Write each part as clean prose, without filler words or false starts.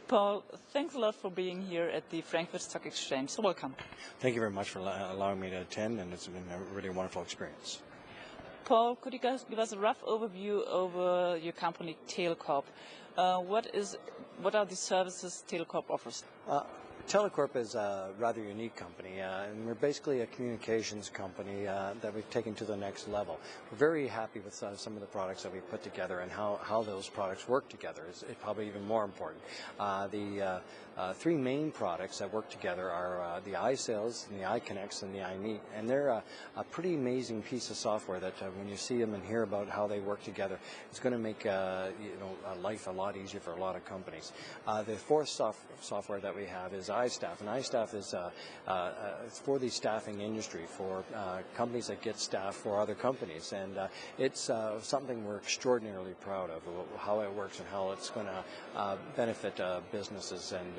Paul, thanks a lot for being here at the Frankfurt Stock Exchange. So welcome. Thank you very much for allowing me to attend, and it's been a really wonderful experience. Paul, could you guys give us a rough overview over your company, Telecorp? What are the services Telecorp offers? Telecorp is a rather unique company, and we're basically a communications company that we've taken to the next level. We're very happy with some of the products that we've put together and how those products work together is probably even more important. The three main products that work together are the iSales, and the iConnects, and the iMeet, and they're a pretty amazing piece of software that when you see them and hear about how they work together, it's going to make life a lot easier for a lot of companies. The fourth software that we have is iStaff, and iStaff is it's for the staffing industry, for companies that get staff for other companies, and it's something we're extraordinarily proud of how it works and how it's going to benefit businesses and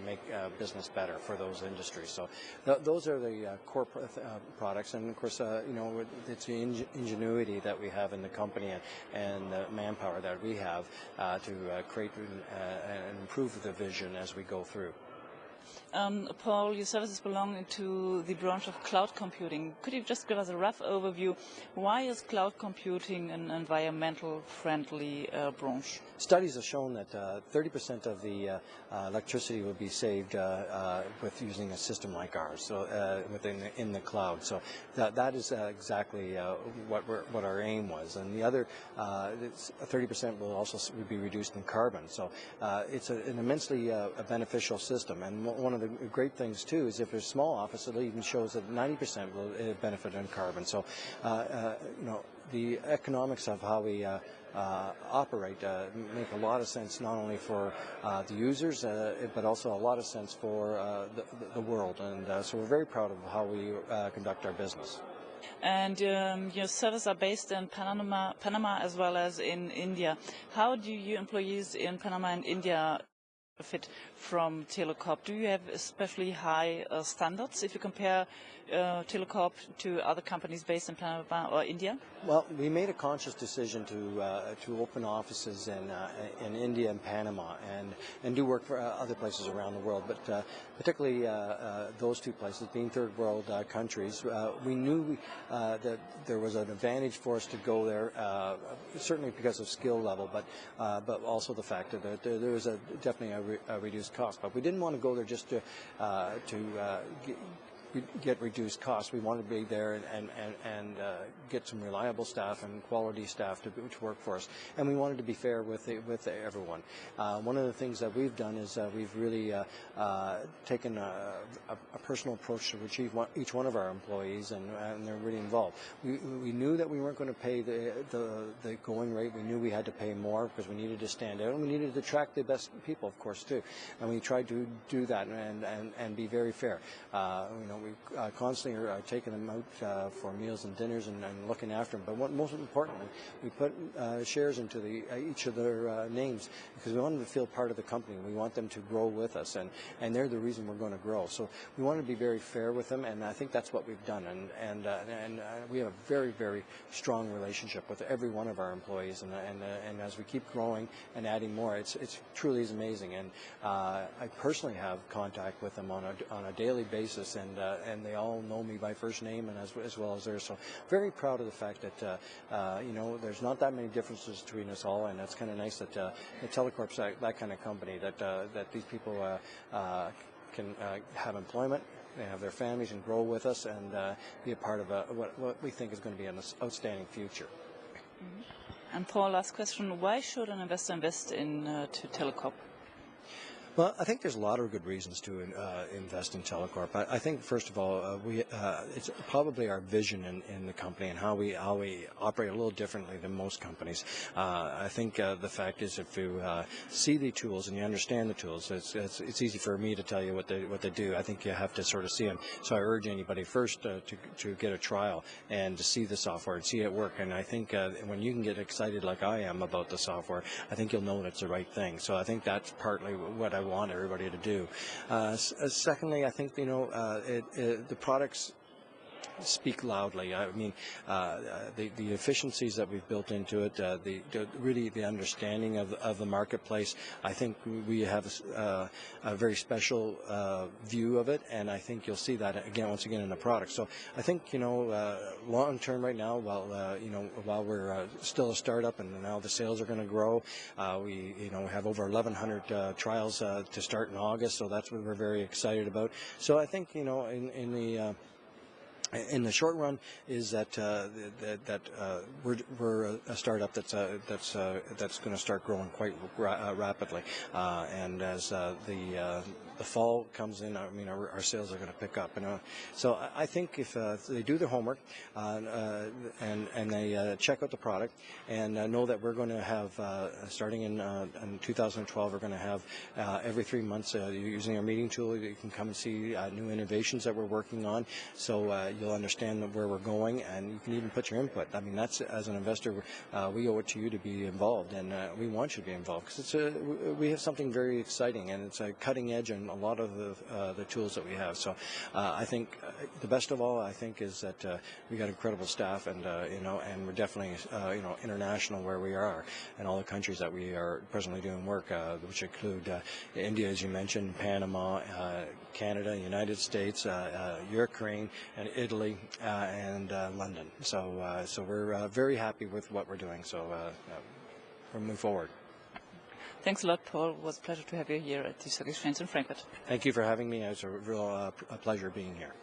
make business better for those industries. So those are the core products, and of course, it's the ingenuity that we have in the company and the manpower that we have to create and improve the vision as we go through. Paul, your services belong into the branch of cloud computing. Could you just give us a rough overview? Why is cloud computing an environmental friendly branch? Studies have shown that 30% of the electricity will be saved with using a system like ours, so in the cloud. So that is exactly what our aim was, and the other 30% will also be reduced in carbon. So it's an immensely beneficial system, and one of the great things too is if there's a small office, it even shows that 90% will benefit in carbon. So the economics of how we operate make a lot of sense, not only for the users but also a lot of sense for the world, and so we're very proud of how we conduct our business. And your servers are based in Panama as well as in India. How do your employees in Panama and India benefit from Telecorp? Do you have especially high standards if you compare Telecorp to other companies based in Panama or India? Well, we made a conscious decision to open offices in India and Panama and do work for other places around the world, but particularly those two places being third world countries. We knew that there was an advantage for us to go there, certainly because of skill level, but also the fact that there was definitely a reduced cost. But we didn't want to go there just to get reduced costs. We want to be there and get some reliable staff and quality staff to work for us. And we wanted to be fair with everyone. One of the things that we've done is we've really taken a personal approach to each one of our employees, and they're really involved. We knew that we weren't going to pay the going rate. We knew we had to pay more because we needed to stand out, and we needed to attract the best people, of course, too. And we tried to do that and be very fair. We constantly are taking them out for meals and dinners and looking after them. But most importantly, we put shares into each of their names because we want them to feel part of the company. We want them to grow with us, and they're the reason we're going to grow. So we want to be very fair with them, and I think that's what we've done. And we have a very, very strong relationship with every one of our employees. And as we keep growing and adding more, it's truly is amazing. And I personally have contact with them on a daily basis, and they all know me by first name and as well as theirs. So very proud of the fact that there's not that many differences between us all, and it's kind of nice that Telecorp's that kind of company that these people can have employment, they have their families and grow with us and be a part of what we think is going to be an outstanding future. Mm-hmm. And Paul, last question: why should an investor invest in to Telecorp? Well, I think there's a lot of good reasons to invest in Telecorp. I think first of all, it's probably our vision in the company and how we operate a little differently than most companies. I think the fact is, if you see the tools and you understand the tools, it's easy for me to tell you what they do. I think you have to sort of see them. So I urge anybody first to get a trial and to see the software and see it work. And I think when you can get excited like I am about the software, I think you'll know it's the right thing. So I think that's partly what I want everybody to do. Secondly, I think the products speak loudly. I mean, the efficiencies that we've built into it, really the understanding of the marketplace. I think we have a very special view of it, and I think you'll see that once again in the product. So I think long term right now, while we're still a startup and now the sales are going to grow, we have over 1,100 trials to start in August, so that's what we're very excited about. So I think in the short run is that we're a startup that's going to start growing quite rapidly, and as the fall comes in, I mean our sales are going to pick up, so I think if they do their homework and they check out the product and know that we're going to have starting in 2012, we're going to have every 3 months using our meeting tool, you can come and see new innovations that we're working on, so you'll understand where we're going, and you can even put your input. I mean, that's, as an investor, we owe it to you to be involved, and we want you to be involved because we have something very exciting, and it's a cutting edge in a lot of the tools that we have. So I think the best of all, I think, is that we got incredible staff, and and we're definitely international where we are, and all the countries that we are presently doing work, which include India, as you mentioned, Panama, Canada, United States, Ukraine, and Italy, and London. So we're very happy with what we're doing. So we'll move forward. Thanks a lot, Paul. It was a pleasure to have you here at the Stock Exchange in Frankfurt. Thank you for having me. It was a real pleasure being here.